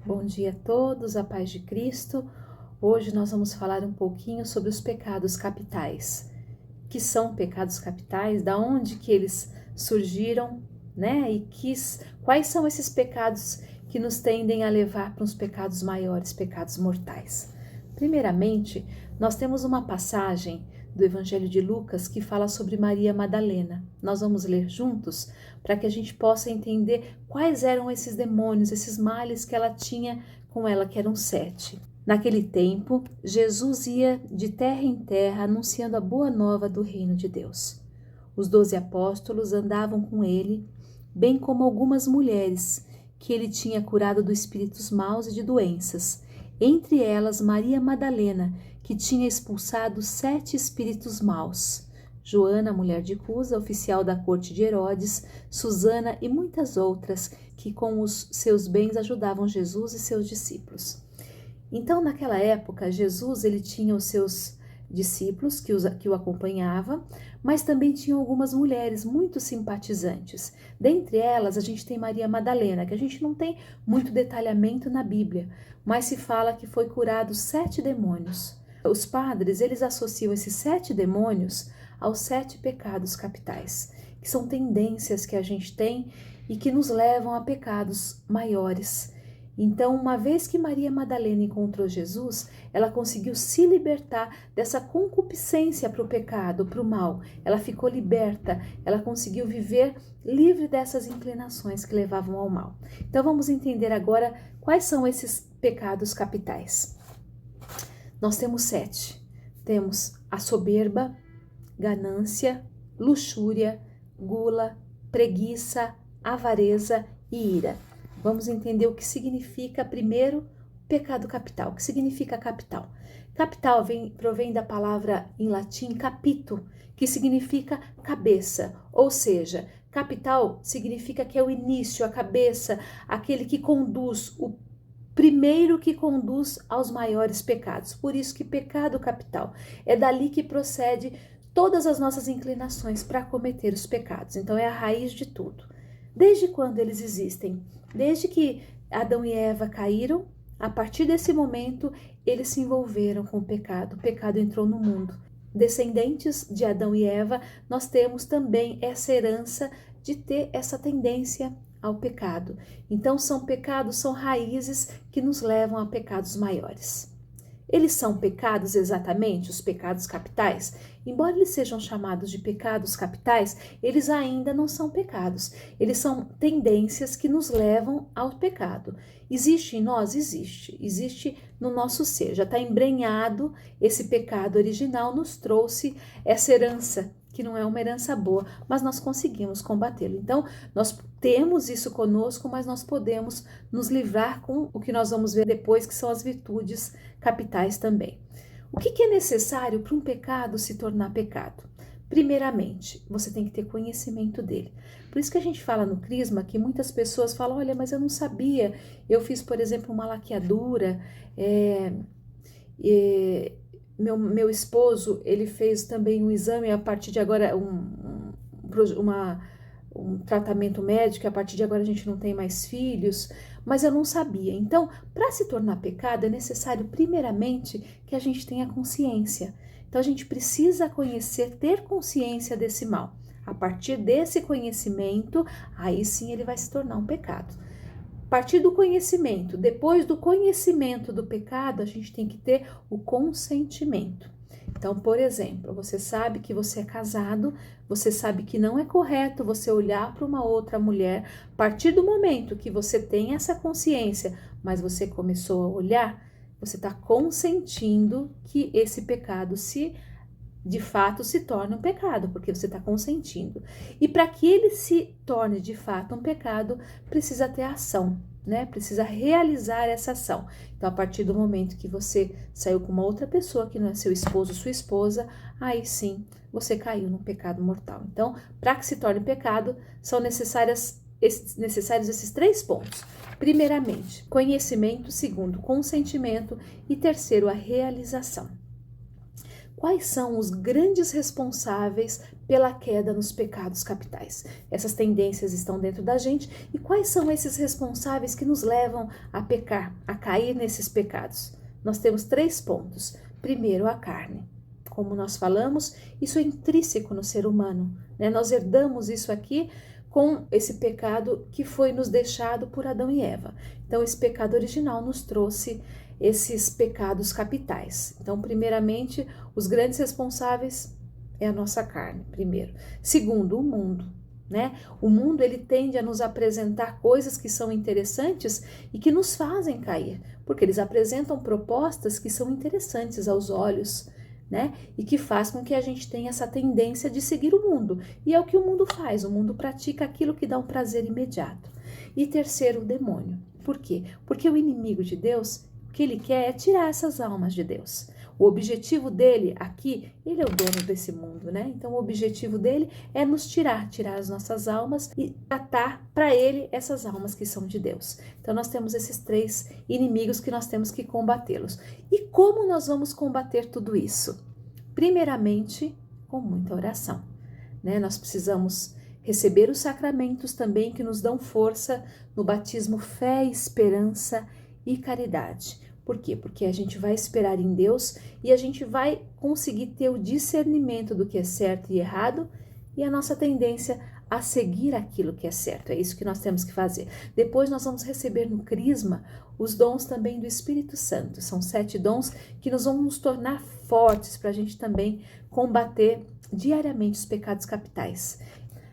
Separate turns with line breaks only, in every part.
Bom dia a todos, a paz de Cristo. Hoje nós vamos falar um pouquinho sobre os pecados capitais. O que são pecados capitais? Da onde que eles surgiram, né? Quais são esses pecados que nos tendem a levar para uns pecados maiores, pecados mortais? Primeiramente, nós temos uma passagem do Evangelho de Lucas que fala sobre Maria Madalena. Nós vamos ler juntos para que a gente possa entender quais eram esses demônios, esses males que ela tinha com ela, que eram 7. Naquele tempo, Jesus ia de terra em terra anunciando a boa nova do reino de Deus. Os 12 apóstolos andavam com ele, bem como algumas mulheres que ele tinha curado de espíritos maus e de doenças, entre elas Maria Madalena, que tinha expulsado 7 espíritos maus, Joana, mulher de Cusa, oficial da corte de Herodes, Susana e muitas outras que com os seus bens ajudavam Jesus e seus discípulos. Então, naquela época, Jesus ele tinha os seus discípulos que o acompanhavam, mas também tinha algumas mulheres muito simpatizantes. Dentre elas, a gente tem Maria Madalena, que a gente não tem muito detalhamento na Bíblia, mas se fala que foi curado 7 demônios. Os padres, eles associam esses 7 demônios aos 7 pecados capitais, que são tendências que a gente tem e que nos levam a pecados maiores. Então, uma vez que Maria Madalena encontrou Jesus, ela conseguiu se libertar dessa concupiscência para o pecado, para o mal. Ela ficou liberta, ela conseguiu viver livre dessas inclinações que levavam ao mal. Então, vamos entender agora quais são esses pecados capitais. Nós temos 7. Temos a soberba, ganância, luxúria, gula, preguiça, avareza e ira. Vamos entender o que significa, primeiro, pecado capital. O que significa capital? Capital provém da palavra em latim capito, que significa cabeça, ou seja, capital significa que é o início, a cabeça, aquele que conduz, o primeiro que conduz aos maiores pecados. Por isso que pecado capital é dali que procede todas as nossas inclinações para cometer os pecados. Então é a raiz de tudo. Desde quando eles existem? Desde que Adão e Eva caíram, a partir desse momento eles se envolveram com o pecado entrou no mundo. Descendentes de Adão e Eva, nós temos também essa herança de ter essa tendência ao pecado. Então são pecados, são raízes que nos levam a pecados maiores. Eles são pecados exatamente, os pecados capitais? Embora eles sejam chamados de pecados capitais, eles ainda não são pecados. Eles são tendências que nos levam ao pecado. Existe em nós? Existe. Existe no nosso ser. Já está embrenhado esse pecado original, nos trouxe essa herança, que não é uma herança boa, mas nós conseguimos combatê-lo. Então, nós temos isso conosco, mas nós podemos nos livrar com o que nós vamos ver depois, que são as virtudes capitais também. O que é necessário para um pecado se tornar pecado? Primeiramente, você tem que ter conhecimento dele. Por isso que a gente fala no Crisma que muitas pessoas falam, olha, mas eu não sabia, eu fiz, por exemplo, uma laqueadura, meu esposo, ele fez também um exame, a partir de agora, um tratamento médico, a partir de agora a gente não tem mais filhos, mas eu não sabia. Então, para se tornar pecado, é necessário, primeiramente, que a gente tenha consciência. Então, a gente precisa conhecer, ter consciência desse mal. A partir desse conhecimento, aí sim ele vai se tornar um pecado. A partir do conhecimento, depois do conhecimento do pecado, a gente tem que ter o consentimento. Então, por exemplo, você sabe que você é casado, você sabe que não é correto você olhar para uma outra mulher. A partir do momento que você tem essa consciência, mas você começou a olhar, você está consentindo que esse pecado de fato se torne um pecado, porque você está consentindo. E para que ele se torne de fato um pecado, precisa ter ação, né? Precisa realizar essa ação. Então, a partir do momento que você saiu com uma outra pessoa, que não é seu esposo, sua esposa, aí sim você caiu num pecado mortal. Então, para que se torne pecado, são necessários esses 3 pontos. Primeiramente, conhecimento. Segundo, consentimento. E terceiro, a realização. quais são os grandes responsáveis pela queda nos pecados capitais. Essas tendências estão dentro da gente e quais são esses responsáveis que nos levam a pecar, a cair nesses pecados? Nós temos 3 pontos. Primeiro, a carne. Como nós falamos, isso é intrínseco no ser humano, né? Nós herdamos isso aqui com esse pecado que foi nos deixado por Adão e Eva. Então, esse pecado original nos trouxe esses pecados capitais. Então, primeiramente, os grandes responsáveis é a nossa carne, primeiro. Segundo, o mundo, né? O mundo, ele tende a nos apresentar coisas que são interessantes e que nos fazem cair, porque eles apresentam propostas que são interessantes aos olhos, né? E que faz com que a gente tenha essa tendência de seguir o mundo. E é o que o mundo faz, o mundo pratica aquilo que dá um prazer imediato. E terceiro, o demônio. Por quê? Porque o inimigo de Deus, o que ele quer é tirar essas almas de Deus. O objetivo dele aqui, ele é o dono desse mundo, né? Então o objetivo dele é nos tirar as nossas almas e tratar para ele essas almas que são de Deus. Então nós temos esses 3 inimigos que nós temos que combatê-los. E como nós vamos combater tudo isso? Primeiramente, com muita oração, né? Nós precisamos receber os sacramentos também que nos dão força no batismo, fé, esperança e caridade. Por quê? Porque a gente vai esperar em Deus e a gente vai conseguir ter o discernimento do que é certo e errado e a nossa tendência a seguir aquilo que é certo. É isso que nós temos que fazer. Depois nós vamos receber no crisma os dons também do Espírito Santo. São 7 dons que nos vão nos tornar fortes para a gente também combater diariamente os pecados capitais.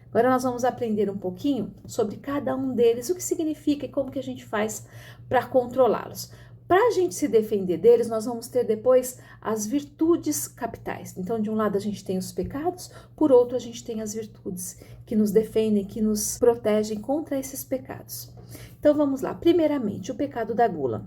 Agora nós vamos aprender um pouquinho sobre cada um deles, o que significa e como que a gente faz para controlá-los. Para a gente se defender deles, nós vamos ter depois as virtudes capitais. Então, de um lado a gente tem os pecados, por outro a gente tem as virtudes que nos defendem, que nos protegem contra esses pecados. Então, vamos lá. Primeiramente, o pecado da gula.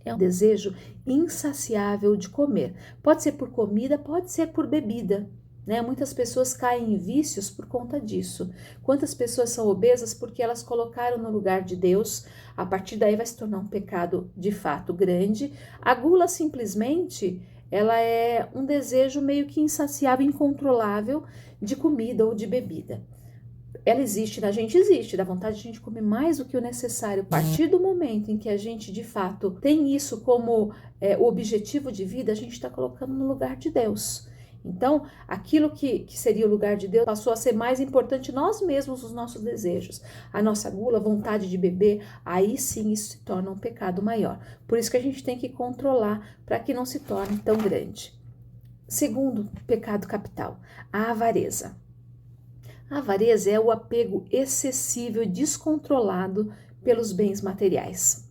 É um desejo insaciável de comer. Pode ser por comida, pode ser por bebida, né? Muitas pessoas caem em vícios por conta disso. Quantas pessoas são obesas porque elas colocaram no lugar de Deus? A partir daí vai se tornar um pecado de fato grande. A gula simplesmente, ela é um desejo meio que insaciável, incontrolável de comida ou de bebida. Ela existe na gente, existe, dá vontade de a gente comer mais do que o necessário. A partir do momento em que a gente de fato tem isso como o objetivo de vida, a gente está colocando no lugar de Deus. Então, aquilo que seria o lugar de Deus passou a ser mais importante nós mesmos, os nossos desejos. A nossa gula, a vontade de beber, aí sim isso se torna um pecado maior. Por isso que a gente tem que controlar para que não se torne tão grande. Segundo pecado capital, a avareza. A avareza é o apego excessivo e descontrolado pelos bens materiais,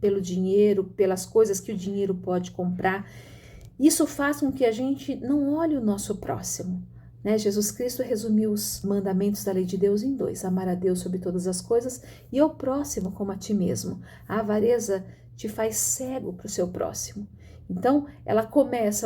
pelo dinheiro, pelas coisas que o dinheiro pode comprar. Isso faz com que a gente não olhe o nosso próximo, né? Jesus Cristo resumiu os mandamentos da lei de Deus em 2: amar a Deus sobre todas as coisas e ao próximo como a ti mesmo. A avareza te faz cego para o seu próximo. Então,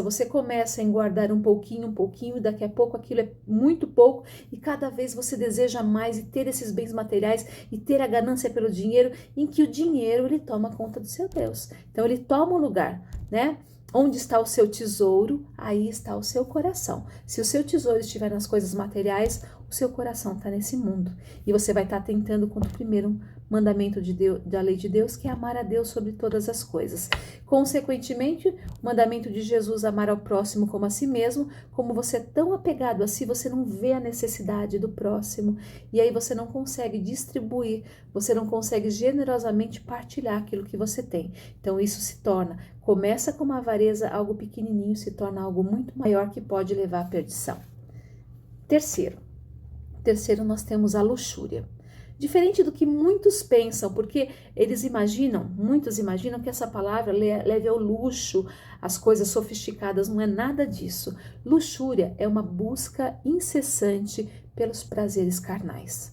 você começa a guardar um pouquinho, e daqui a pouco aquilo é muito pouco, e cada vez você deseja mais e ter esses bens materiais e ter a ganância pelo dinheiro, em que o dinheiro ele toma conta do seu Deus. Então, ele toma o lugar, né? Onde está o seu tesouro, aí está o seu coração. Se o seu tesouro estiver nas coisas materiais, o seu coração está nesse mundo. E você vai estar atentando contra o primeiro mandamento de Deus, da lei de Deus, que é amar a Deus sobre todas as coisas. Consequentemente, o mandamento de Jesus, amar ao próximo como a si mesmo, como você é tão apegado a si, você não vê a necessidade do próximo, e aí você não consegue distribuir, você não consegue generosamente partilhar aquilo que você tem. Então isso começa com uma avareza, algo pequenininho, se torna algo muito maior que pode levar à perdição. Terceiro, nós temos a luxúria. Diferente do que muitos pensam, porque muitos imaginam que essa palavra leve ao luxo, as coisas sofisticadas, não é nada disso. Luxúria é uma busca incessante pelos prazeres carnais,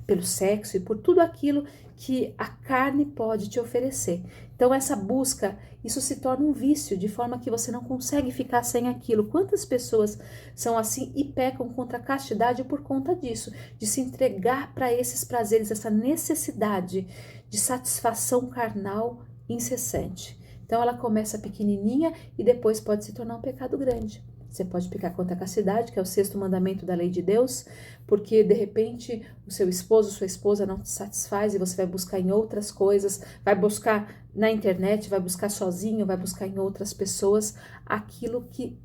pelo sexo e por tudo aquilo que a carne pode te oferecer. Então essa busca, isso se torna um vício, de forma que você não consegue ficar sem aquilo. Quantas pessoas são assim e pecam contra a castidade por conta disso, de se entregar para esses prazeres, essa necessidade de satisfação carnal incessante. Então ela começa pequenininha e depois pode se tornar um pecado grande. Você pode pecar contra a castidade, que é o 6º mandamento da lei de Deus, porque de repente o seu esposo, sua esposa não te satisfaz e você vai buscar em outras coisas, vai buscar na internet, vai buscar sozinho, vai buscar em outras pessoas aquilo que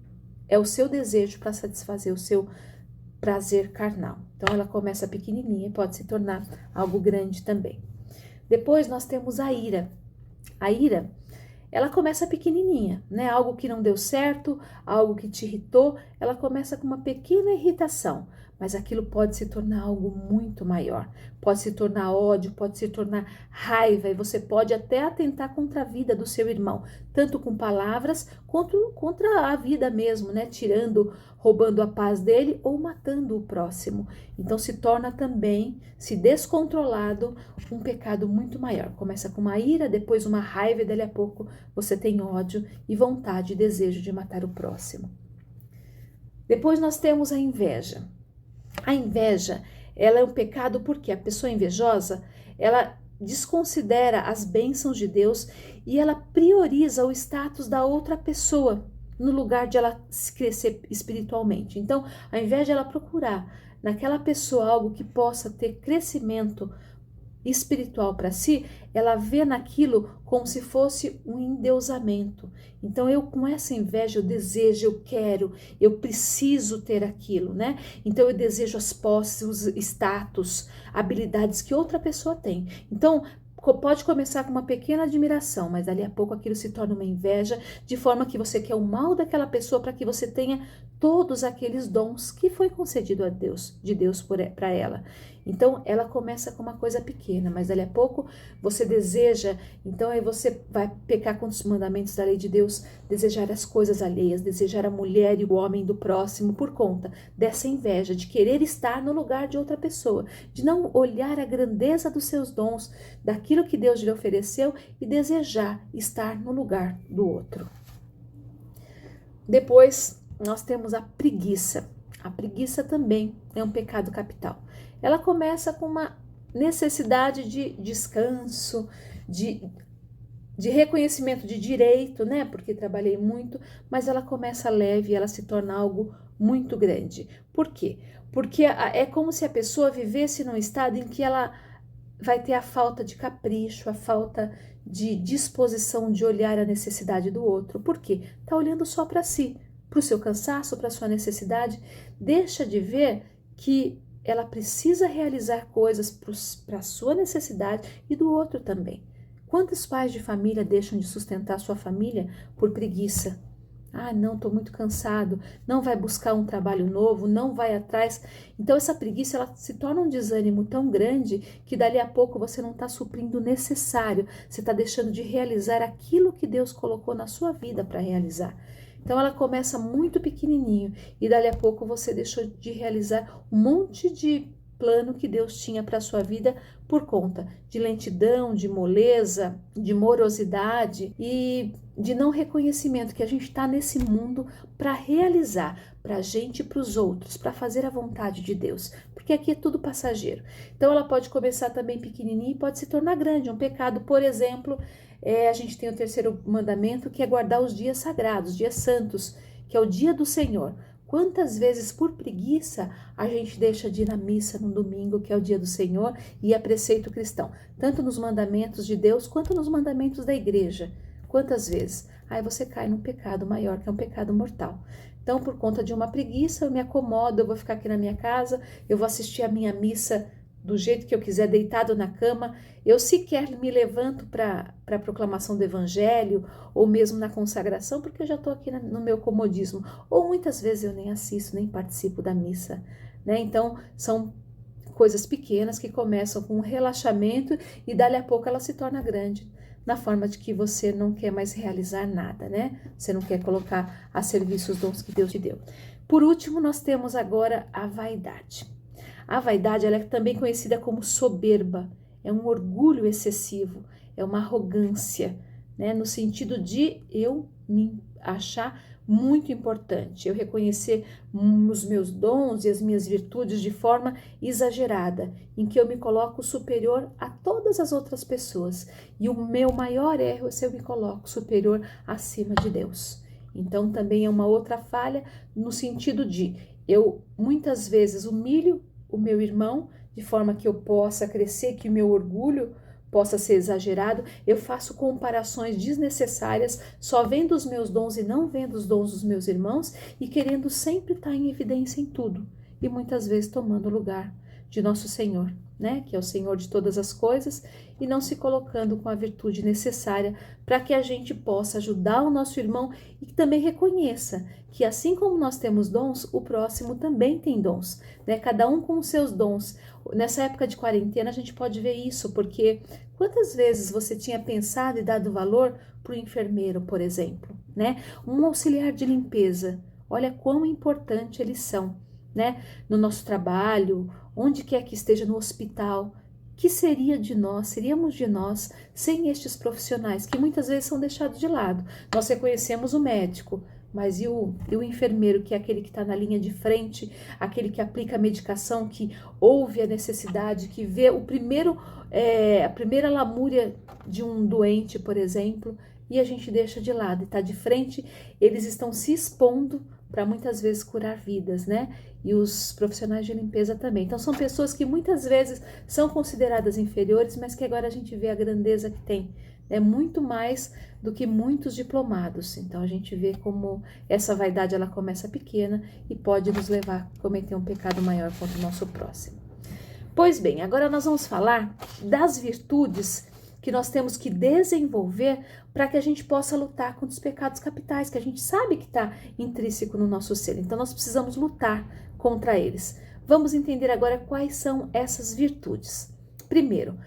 é o seu desejo para satisfazer o seu prazer carnal. Então ela começa pequenininha e pode se tornar algo grande também. Depois nós temos a ira. A ira, ela começa pequenininha, né? Algo que não deu certo, algo que te irritou, ela começa com uma pequena irritação, mas aquilo pode se tornar algo muito maior. Pode se tornar ódio, pode se tornar raiva, e você pode até atentar contra a vida do seu irmão, tanto com palavras quanto contra a vida mesmo, né? Tirando, roubando a paz dele ou matando o próximo. Então se torna também, se descontrolado, um pecado muito maior. Começa com uma ira, depois uma raiva e dali a pouco você tem ódio e vontade e desejo de matar o próximo. Depois nós temos a inveja. A inveja, ela é um pecado porque a pessoa invejosa, ela desconsidera as bênçãos de Deus e ela prioriza o status da outra pessoa no lugar de ela crescer espiritualmente. Então, a inveja é ela procurar naquela pessoa algo que possa ter crescimento espiritual para si, ela vê naquilo como se fosse um endeusamento. Então eu com essa inveja, eu desejo, eu quero, eu preciso ter aquilo, né? Então eu desejo as posses, os status, habilidades que outra pessoa tem. Então pode começar com uma pequena admiração, mas dali a pouco aquilo se torna uma inveja, de forma que você quer o mal daquela pessoa para que você tenha todos aqueles dons que foi concedido a Deus, de Deus para ela. Então ela começa com uma coisa pequena, mas dali a pouco você deseja, então aí você vai pecar contra os mandamentos da lei de Deus, desejar as coisas alheias, desejar a mulher e o homem do próximo por conta dessa inveja, de querer estar no lugar de outra pessoa, de não olhar a grandeza dos seus dons, daquilo que Deus lhe ofereceu e desejar estar no lugar do outro. Depois nós temos a preguiça. A preguiça também é um pecado capital. Ela começa com uma necessidade de descanso, de reconhecimento de direito, né? Porque trabalhei muito, mas ela começa leve e ela se torna algo muito grande. Por quê? Porque é como se a pessoa vivesse num estado em que ela vai ter a falta de capricho, a falta de disposição de olhar a necessidade do outro. Por quê? Está olhando só para si, para o seu cansaço, para a sua necessidade. Deixa de ver que ela precisa realizar coisas para a sua necessidade e do outro também. Quantos pais de família deixam de sustentar sua família por preguiça? Ah, não, estou muito cansado, não vai buscar um trabalho novo, não vai atrás. Então essa preguiça ela se torna um desânimo tão grande que dali a pouco você não está suprindo o necessário, você está deixando de realizar aquilo que Deus colocou na sua vida para realizar. Então ela começa muito pequenininho e dali a pouco você deixou de realizar um monte de plano que Deus tinha para a sua vida por conta de lentidão, de moleza, de morosidade e de não reconhecimento que a gente está nesse mundo para realizar, para a gente e para os outros, para fazer a vontade de Deus, porque aqui é tudo passageiro. Então ela pode começar também pequenininha e pode se tornar grande. Um pecado, por exemplo, a gente tem o 3º mandamento, que é guardar os dias sagrados, dias santos, que é o dia do Senhor. Quantas vezes por preguiça a gente deixa de ir na missa no domingo, que é o dia do Senhor, e é preceito cristão, tanto nos mandamentos de Deus quanto nos mandamentos da igreja. Quantas vezes? Aí você cai num pecado maior, que é um pecado mortal. Então, por conta de uma preguiça, eu me acomodo, eu vou ficar aqui na minha casa, eu vou assistir a minha missa do jeito que eu quiser, deitado na cama. Eu sequer me levanto para a proclamação do evangelho ou mesmo na consagração, porque eu já estou aqui no meu comodismo. Ou muitas vezes eu nem assisto, nem participo da missa, né? Então, são coisas pequenas que começam com um relaxamento e dali a pouco ela se torna grande, na forma de que você não quer mais realizar nada, né? Você não quer colocar a serviço os dons que Deus te deu. Por último, nós temos agora a vaidade. A vaidade ela é também conhecida como soberba, é um orgulho excessivo, é uma arrogância, né? No sentido de eu me achar muito importante eu reconhecer os meus dons e as minhas virtudes de forma exagerada, em que eu me coloco superior a todas as outras pessoas. E o meu maior erro é se eu me coloco superior acima de Deus. Então também é uma outra falha no sentido de eu muitas vezes humilho o meu irmão de forma que eu possa crescer, que o meu orgulho possa ser exagerado, eu faço comparações desnecessárias, só vendo os meus dons e não vendo os dons dos meus irmãos e querendo sempre estar em evidência em tudo e muitas vezes tomando o lugar de nosso Senhor, né, que é o Senhor de todas as coisas, e não se colocando com a virtude necessária para que a gente possa ajudar o nosso irmão e que também reconheça que assim como nós temos dons, o próximo também tem dons, né, cada um com os seus dons. Nessa época de quarentena a gente pode ver isso, porque quantas vezes você tinha pensado e dado valor para o enfermeiro, por exemplo, né, um auxiliar de limpeza, olha quão importante eles são, né, no nosso trabalho, onde quer que esteja, no hospital. Que seria de nós, seríamos de nós, sem estes profissionais que muitas vezes são deixados de lado? Nós reconhecemos o médico, mas e o enfermeiro, que é aquele que está na linha de frente, aquele que aplica a medicação, que ouve a necessidade, que vê a primeira lamúria de um doente, por exemplo, e a gente deixa de lado e está de frente, eles estão se expondo para muitas vezes curar vidas, né? E os profissionais de limpeza também. Então são pessoas que muitas vezes são consideradas inferiores, mas que agora a gente vê a grandeza que tem. É muito mais do que muitos diplomados. Então a gente vê como essa vaidade ela começa pequena e pode nos levar a cometer um pecado maior contra o nosso próximo. Pois bem, agora nós vamos falar das virtudes que nós temos que desenvolver para que a gente possa lutar contra os pecados capitais, que a gente sabe que está intrínseco no nosso ser. Então nós precisamos lutar contra eles. Vamos entender agora quais são essas virtudes. Primeiro,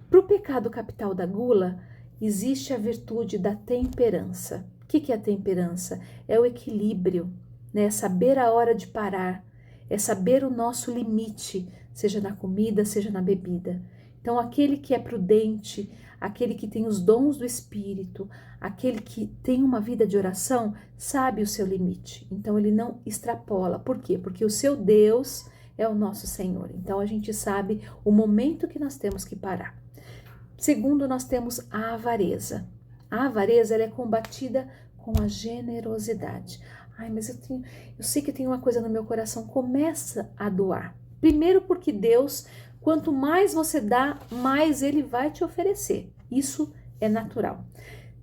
para o pecado capital da gula, existe a virtude da temperança. O que é a temperança? É o equilíbrio, né? É saber a hora de parar, é saber o nosso limite, seja na comida, seja na bebida. Então, aquele que é prudente, aquele que tem os dons do Espírito, aquele que tem uma vida de oração, sabe o seu limite. Então, ele não extrapola. Por quê? Porque o seu Deus é o nosso Senhor. Então, a gente sabe o momento que nós temos que parar. Segundo, nós temos a avareza. A avareza ela é combatida com a generosidade. Ai, mas eu sei que tem uma coisa no meu coração, começa a doar. Primeiro porque Deus, quanto mais você dá, mais Ele vai te oferecer. Isso é natural.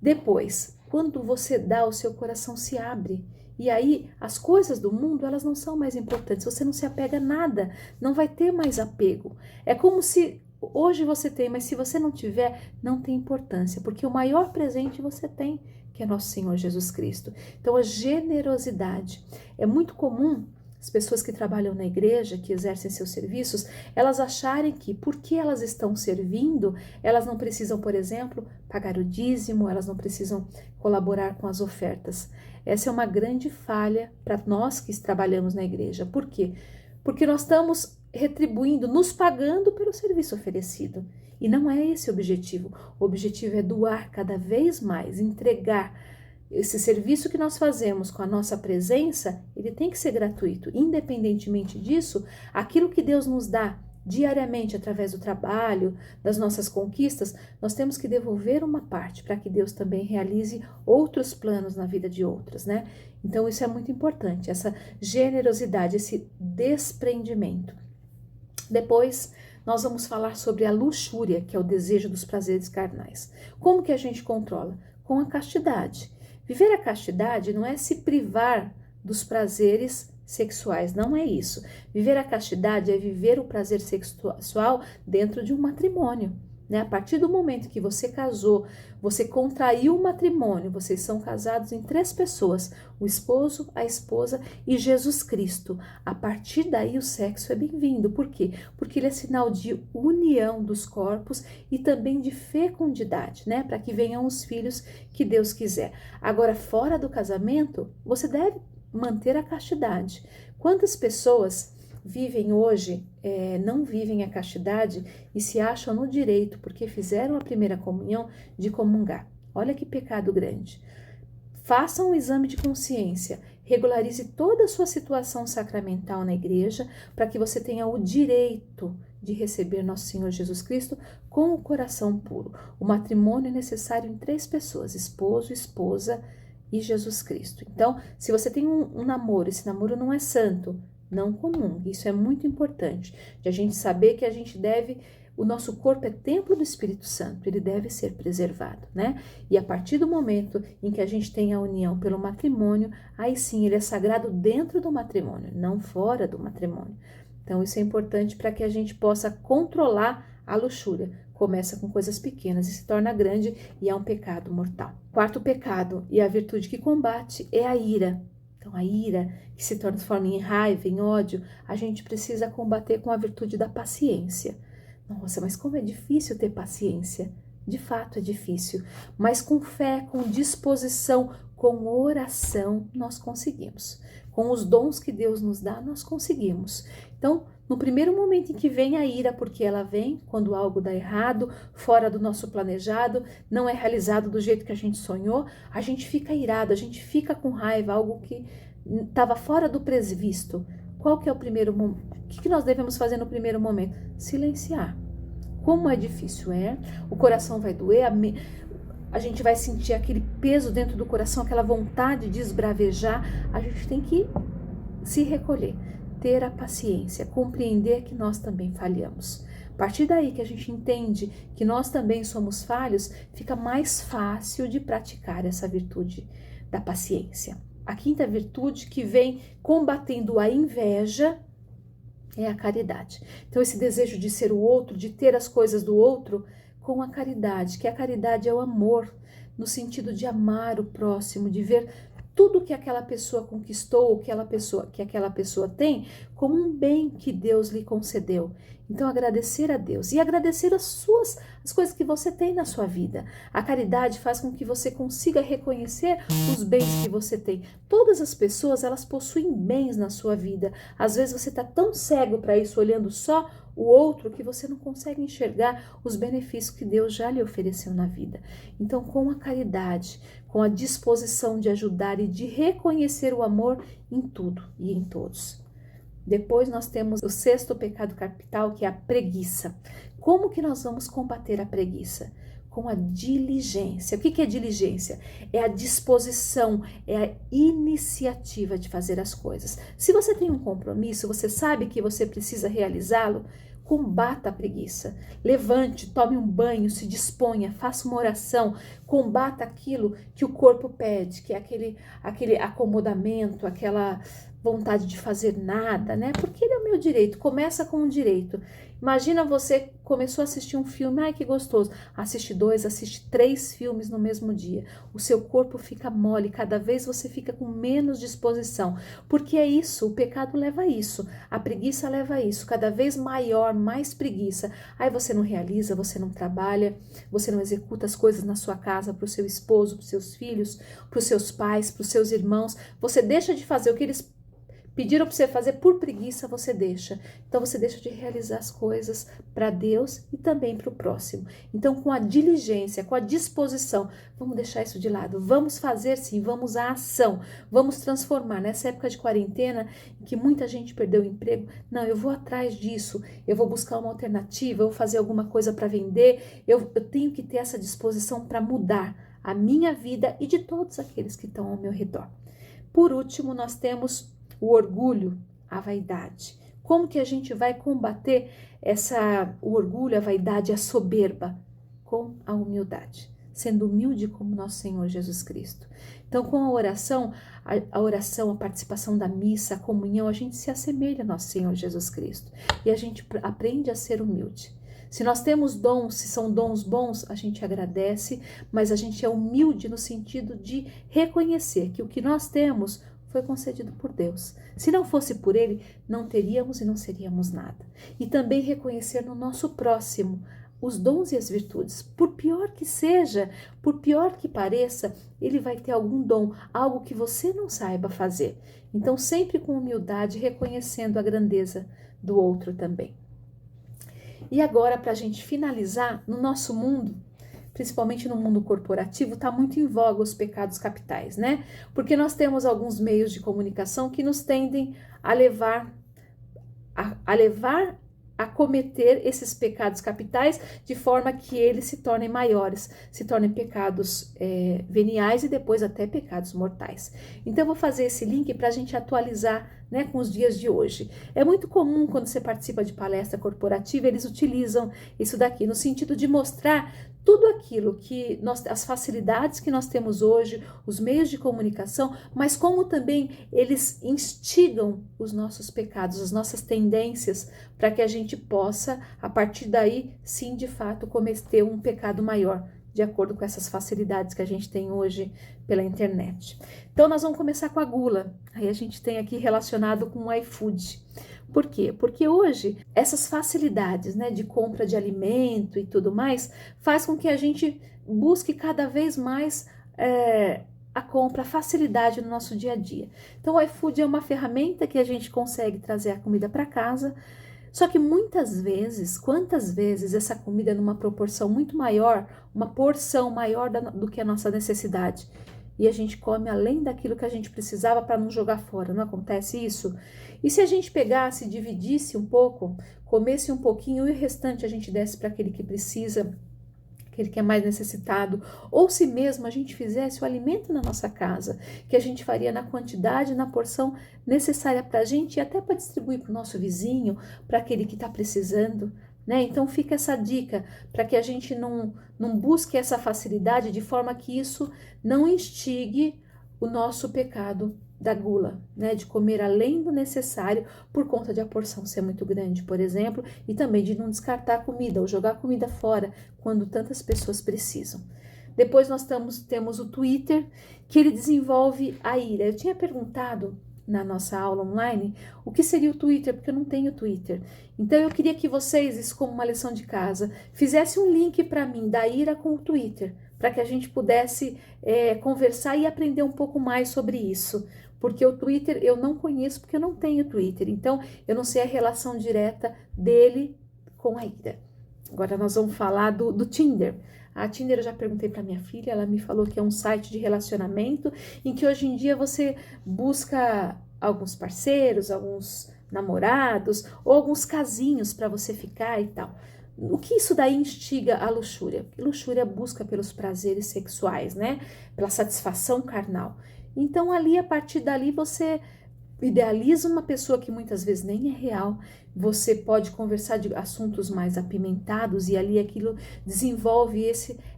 Depois, quando você dá, o seu coração se abre. E aí, as coisas do mundo, elas não são mais importantes. Você não se apega a nada, não vai ter mais apego. É como se hoje você tem, mas se você não tiver, não tem importância, porque o maior presente você tem, que é nosso Senhor Jesus Cristo. Então, a generosidade. É muito comum as pessoas que trabalham na igreja, que exercem seus serviços, elas acharem que porque elas estão servindo, elas não precisam, por exemplo, pagar o dízimo, elas não precisam colaborar com as ofertas. Essa é uma grande falha para nós que trabalhamos na igreja. Por quê? Porque nós estamos retribuindo, nos pagando pelo serviço oferecido. E não é esse o objetivo. O objetivo é doar cada vez mais, entregar. Esse serviço que nós fazemos com a nossa presença, ele tem que ser gratuito. Independentemente disso, aquilo que Deus nos dá diariamente através do trabalho, das nossas conquistas, nós temos que devolver uma parte para que Deus também realize outros planos na vida de outras, né? Então isso é muito importante, essa generosidade, esse desprendimento. Depois nós vamos falar sobre a luxúria, que é o desejo dos prazeres carnais. Como que a gente controla? Com a castidade. Viver a castidade não é se privar dos prazeres sexuais, não é isso. Viver a castidade é viver o prazer sexual dentro de um matrimônio, né? A partir do momento que você casou, você contraiu o matrimônio, vocês são casados em 3 pessoas, o esposo, a esposa e Jesus Cristo. A partir daí o sexo é bem-vindo. Por quê? Porque ele é sinal de união dos corpos e também de fecundidade, né? Para que venham os filhos que Deus quiser. Agora, fora do casamento, você deve manter a castidade. Quantas pessoas vivem hoje, não vivem a castidade e se acham no direito, porque fizeram a primeira comunhão, de comungar? Olha que pecado grande. faça um exame de consciência, regularize toda a sua situação sacramental na igreja, para que você tenha o direito de receber nosso Senhor Jesus Cristo com o coração puro. O matrimônio é necessário em 3 pessoas, esposo, esposa e Jesus Cristo. Então, se você tem um namoro, esse namoro não é santo, não comungue. Isso é muito importante, de a gente saber que a gente deve... O nosso corpo é templo do Espírito Santo, ele deve ser preservado, né? E a partir do momento em que a gente tem a união pelo matrimônio, aí sim ele é sagrado dentro do matrimônio, não fora do matrimônio. Então isso é importante para que a gente possa controlar a luxúria. Começa com coisas pequenas e se torna grande e é um pecado mortal. 4º pecado, e a virtude que combate, é a ira. Então a ira que se transforma em raiva, em ódio, a gente precisa combater com a virtude da paciência. Nossa, mas como é difícil ter paciência. De fato é difícil, mas com fé, com disposição, com oração, nós conseguimos. Com os dons que Deus nos dá, nós conseguimos. Então, no primeiro momento em que vem a ira, porque ela vem quando algo dá errado, fora do nosso planejado, não é realizado do jeito que a gente sonhou, a gente fica irado, a gente fica com raiva, algo que estava fora do previsto. Qual que é o primeiro momento? O que nós devemos fazer no primeiro momento? Silenciar. Como é difícil, o coração vai doer, a gente vai sentir aquele peso dentro do coração, aquela vontade de esbravejar. A gente tem que se recolher, ter a paciência, compreender que nós também falhamos. A partir daí que a gente entende que nós também somos falhos, fica mais fácil de praticar essa virtude da paciência. A 5ª virtude, que vem combatendo a inveja, é a caridade. Então esse desejo de ser o outro, de ter as coisas do outro, com a caridade, que a caridade é o amor, no sentido de amar o próximo, de ver tudo que aquela pessoa conquistou, que aquela pessoa tem, como um bem que Deus lhe concedeu. Então agradecer a Deus e agradecer as coisas que você tem na sua vida. A caridade faz com que você consiga reconhecer os bens que você tem. Todas as pessoas, elas possuem bens na sua vida. Às vezes você está tão cego para isso, olhando só o outro, que você não consegue enxergar os benefícios que Deus já lhe ofereceu na vida. Então, com a caridade, com a disposição de ajudar e de reconhecer o amor em tudo e em todos. Depois nós temos o 6º pecado capital, que é a preguiça. Como que nós vamos combater a preguiça? Com a diligência. O que é diligência? É a disposição, é a iniciativa de fazer as coisas. Se você tem um compromisso, você sabe que você precisa realizá-lo, combata a preguiça. Levante, tome um banho, se disponha, faça uma oração, combata aquilo que o corpo pede, que é aquele acomodamento, aquela vontade de fazer nada, né? Porque ele é o meu direito, começa com um direito. Imagina você começou a assistir um filme, ai que gostoso, assiste 2, assiste 3 filmes no mesmo dia. O seu corpo fica mole, cada vez você fica com menos disposição. Porque é isso, o pecado leva a isso, a preguiça leva a isso, cada vez maior, mais preguiça. Aí você não realiza, você não trabalha, você não executa as coisas na sua casa, para o seu esposo, para os seus filhos, para os seus pais, para os seus irmãos. Você deixa de fazer o que eles pediram para você fazer por preguiça, você deixa. Então você deixa de realizar as coisas para Deus e também para o próximo. Então, com a diligência, com a disposição, vamos deixar isso de lado. Vamos fazer sim, vamos à ação. Vamos transformar. Nessa época de quarentena, em que muita gente perdeu o emprego, não, eu vou atrás disso, eu vou buscar uma alternativa, eu vou fazer alguma coisa para vender. Eu tenho que ter essa disposição para mudar a minha vida e de todos aqueles que estão ao meu redor. Por último, nós temos o orgulho, a vaidade. Como que a gente vai combater o orgulho, a vaidade, a soberba? Com a humildade, sendo humilde como nosso Senhor Jesus Cristo. Então, com a oração, a participação da missa, a comunhão, a gente se assemelha a nosso Senhor Jesus Cristo. E a gente aprende a ser humilde. Se nós temos dons, se são dons bons, a gente agradece, mas a gente é humilde no sentido de reconhecer que o que nós temos foi concedido por Deus. Se não fosse por Ele, não teríamos e não seríamos nada. E também reconhecer no nosso próximo os dons e as virtudes. Por pior que seja, por pior que pareça, ele vai ter algum dom, algo que você não saiba fazer. Então, sempre com humildade, reconhecendo a grandeza do outro também. E agora, para a gente finalizar, no nosso mundo, principalmente no mundo corporativo, está muito em voga os pecados capitais, né? Porque nós temos alguns meios de comunicação que nos tendem a levar a cometer esses pecados capitais de forma que eles se tornem maiores, se tornem pecados veniais e depois até pecados mortais. Então eu vou fazer esse link para a gente atualizar, né, com os dias de hoje. É muito comum quando você participa de palestra corporativa, eles utilizam isso daqui no sentido de mostrar tudo aquilo que as facilidades que nós temos hoje, os meios de comunicação, mas como também eles instigam os nossos pecados, as nossas tendências, para que a gente possa, a partir daí, sim, de fato, cometer um pecado maior, de acordo com essas facilidades que a gente tem hoje pela internet. Então, nós vamos começar com a gula. Aí a gente tem aqui relacionado com o iFood. Por quê? Porque hoje essas facilidades, né, de compra de alimento e tudo mais, faz com que a gente busque cada vez mais a compra, a facilidade no nosso dia a dia. Então o iFood é uma ferramenta que a gente consegue trazer a comida para casa, só que muitas vezes, quantas vezes essa comida é numa proporção muito maior, uma porção maior do que a nossa necessidade, e a gente come além daquilo que a gente precisava para não jogar fora, não acontece isso? E se a gente pegasse, dividisse um pouco, comesse um pouquinho e o restante a gente desse para aquele que precisa, aquele que é mais necessitado, ou se mesmo a gente fizesse o alimento na nossa casa, que a gente faria na quantidade, na porção necessária para a gente e até para distribuir para o nosso vizinho, para aquele que está precisando, né? Então fica essa dica para que a gente não busque essa facilidade de forma que isso não instigue o nosso pecado da gula, né? De comer além do necessário por conta de a porção ser muito grande, por exemplo, e também de não descartar a comida ou jogar a comida fora quando tantas pessoas precisam. Depois nós temos o Twitter, que ele desenvolve a ira. Eu tinha perguntado na nossa aula online o que seria o Twitter, porque eu não tenho Twitter. Então eu queria que vocês, isso como uma lição de casa, fizessem um link para mim da ira com o Twitter, para que a gente pudesse conversar e aprender um pouco mais sobre isso. Porque o Twitter eu não conheço, porque eu não tenho Twitter. Então eu não sei a relação direta dele com a ira. Agora nós vamos falar do Tinder. A Tinder eu já perguntei para minha filha, ela me falou que é um site de relacionamento em que hoje em dia você busca alguns parceiros, alguns namorados ou alguns casinhos para você ficar e tal. O que isso daí instiga a luxúria? Luxúria busca pelos prazeres sexuais, né? Pela satisfação carnal. Então ali, a partir dali, você idealiza uma pessoa que muitas vezes nem é real, você pode conversar de assuntos mais apimentados e ali aquilo desenvolve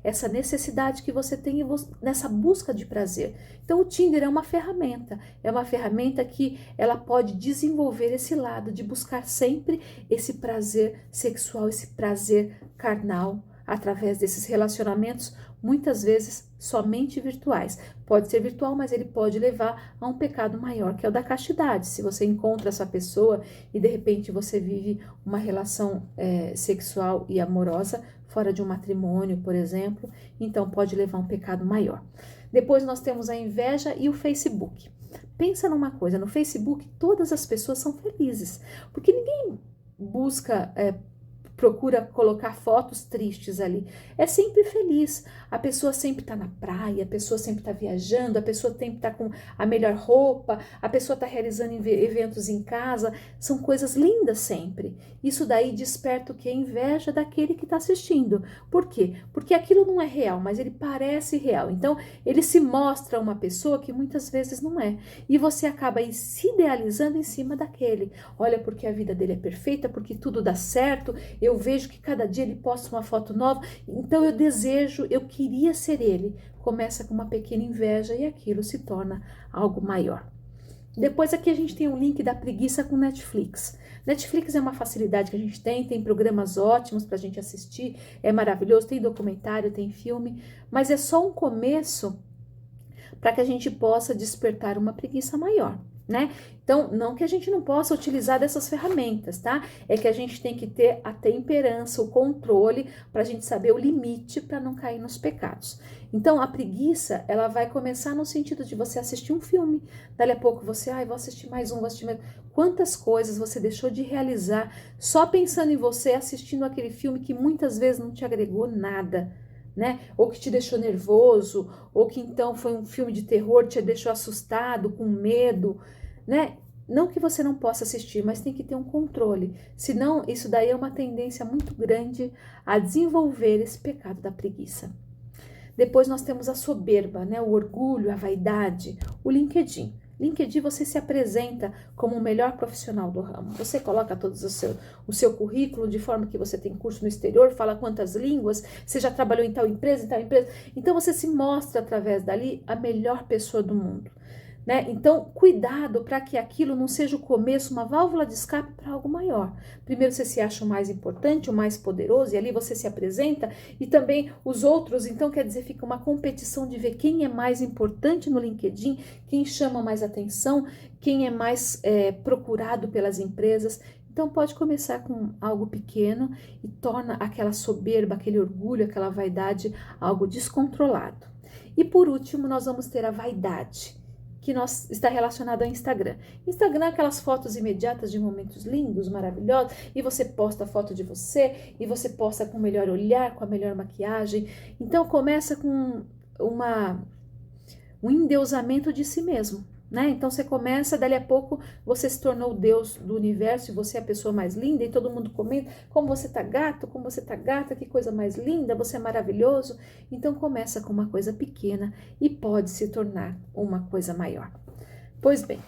essa necessidade que você tem nessa busca de prazer. Então o Tinder é uma ferramenta que ela pode desenvolver esse lado de buscar sempre esse prazer sexual, esse prazer carnal, através desses relacionamentos, muitas vezes somente virtuais. Pode ser virtual, mas ele pode levar a um pecado maior, que é o da castidade. Se você encontra essa pessoa e de repente você vive uma relação sexual e amorosa fora de um matrimônio, por exemplo, então pode levar a um pecado maior. Depois nós temos a inveja e o Facebook. Pensa numa coisa, no Facebook todas as pessoas são felizes, porque ninguém procura colocar fotos tristes ali. É sempre feliz. A pessoa sempre está na praia, a pessoa sempre está viajando, a pessoa sempre está com a melhor roupa, a pessoa está realizando eventos em casa. São coisas lindas sempre. Isso daí desperta o que? A inveja daquele que está assistindo. Por quê? Porque aquilo não é real, mas ele parece real. Então, ele se mostra uma pessoa que muitas vezes não é. E você acaba aí se idealizando em cima daquele. Olha, porque a vida dele é perfeita, porque tudo dá certo, eu vejo que cada dia ele posta uma foto nova, então eu queria ser ele. Começa com uma pequena inveja e aquilo se torna algo maior. Depois aqui a gente tem um link da preguiça com Netflix. Netflix é uma facilidade que a gente tem programas ótimos para a gente assistir, é maravilhoso, tem documentário, tem filme, mas é só um começo para que a gente possa despertar uma preguiça maior, né? Então, não que a gente não possa utilizar dessas ferramentas, tá? É que a gente tem que ter a temperança, o controle, para a gente saber o limite para não cair nos pecados. Então, a preguiça, ela vai começar no sentido de você assistir um filme. Dali a pouco você, vou assistir mais um, vou assistir mais... Quantas coisas você deixou de realizar só pensando em você, assistindo aquele filme que muitas vezes não te agregou nada, né? Ou que te deixou nervoso, ou que então foi um filme de terror, te deixou assustado, com medo, né? Não que você não possa assistir, mas tem que ter um controle. Senão, isso daí é uma tendência muito grande a desenvolver esse pecado da preguiça. Depois nós temos a soberba, né? O orgulho, a vaidade, o LinkedIn. LinkedIn você se apresenta como o melhor profissional do ramo. Você coloca todos o seu currículo de forma que você tem curso no exterior, fala quantas línguas, você já trabalhou em tal empresa, em tal empresa. Então você se mostra através dali a melhor pessoa do mundo. Né? Então, cuidado para que aquilo não seja o começo, uma válvula de escape para algo maior. Primeiro você se acha o mais importante, o mais poderoso, e ali você se apresenta, e também os outros, então quer dizer, fica uma competição de ver quem é mais importante no LinkedIn, quem chama mais atenção, quem é mais procurado pelas empresas. Então pode começar com algo pequeno e torna aquela soberba, aquele orgulho, aquela vaidade algo descontrolado. E por último, nós vamos ter a vaidade, que está relacionado ao Instagram. Instagram é aquelas fotos imediatas de momentos lindos, maravilhosos, e você posta a foto de você, e você posta com o melhor olhar, com a melhor maquiagem. Então começa com um endeusamento de si mesmo, né? Então você começa, dali a pouco você se tornou o Deus do universo, e você é a pessoa mais linda, e todo mundo comenta como você tá gato, como você tá gata, que coisa mais linda, você é maravilhoso. Então começa com uma coisa pequena e pode se tornar uma coisa maior. Pois bem,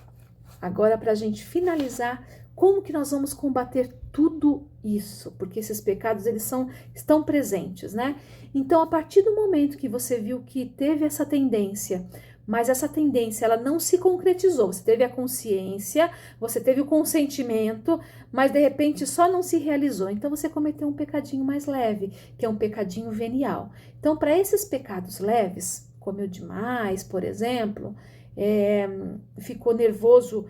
agora para a gente finalizar, como que nós vamos combater tudo isso? Porque esses pecados, estão presentes, né? Então, a partir do momento que você viu que teve essa tendência, mas essa tendência ela não se concretizou, você teve a consciência, você teve o consentimento, mas de repente só não se realizou. Então, você cometeu um pecadinho mais leve, que é um pecadinho venial. Então, para esses pecados leves, comeu demais, por exemplo, ficou nervoso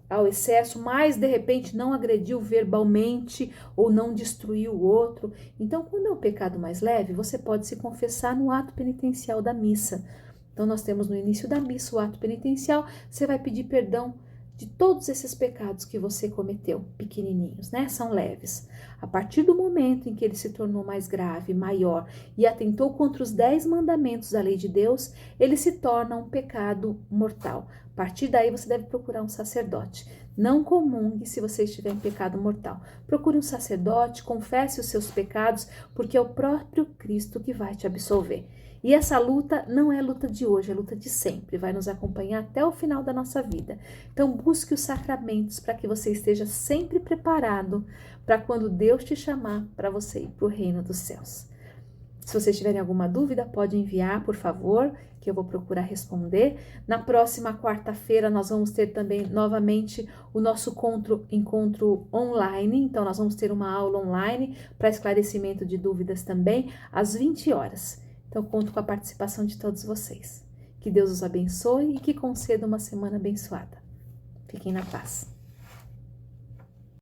ao excesso, mas de repente não agrediu verbalmente ou não destruiu o outro. Então, quando é um pecado mais leve, você pode se confessar no ato penitencial da missa. Então, nós temos no início da missa o ato penitencial, você vai pedir perdão de todos esses pecados que você cometeu, pequenininhos, né? São leves. A partir do momento em que ele se tornou mais grave, maior e atentou contra os 10 mandamentos da lei de Deus, ele se torna um pecado mortal. A partir daí você deve procurar um sacerdote. Não comungue se você estiver em pecado mortal. Procure um sacerdote, confesse os seus pecados, porque é o próprio Cristo que vai te absolver. E essa luta não é luta de hoje, é luta de sempre, vai nos acompanhar até o final da nossa vida. Então busque os sacramentos para que você esteja sempre preparado para quando Deus te chamar para você ir para o reino dos céus. Se vocês tiverem alguma dúvida, pode enviar, por favor, que eu vou procurar responder. Na próxima quarta-feira nós vamos ter também novamente o nosso encontro online. Então nós vamos ter uma aula online para esclarecimento de dúvidas também, às 20 horas. Então, conto com a participação de todos vocês. Que Deus os abençoe e que conceda uma semana abençoada. Fiquem na paz.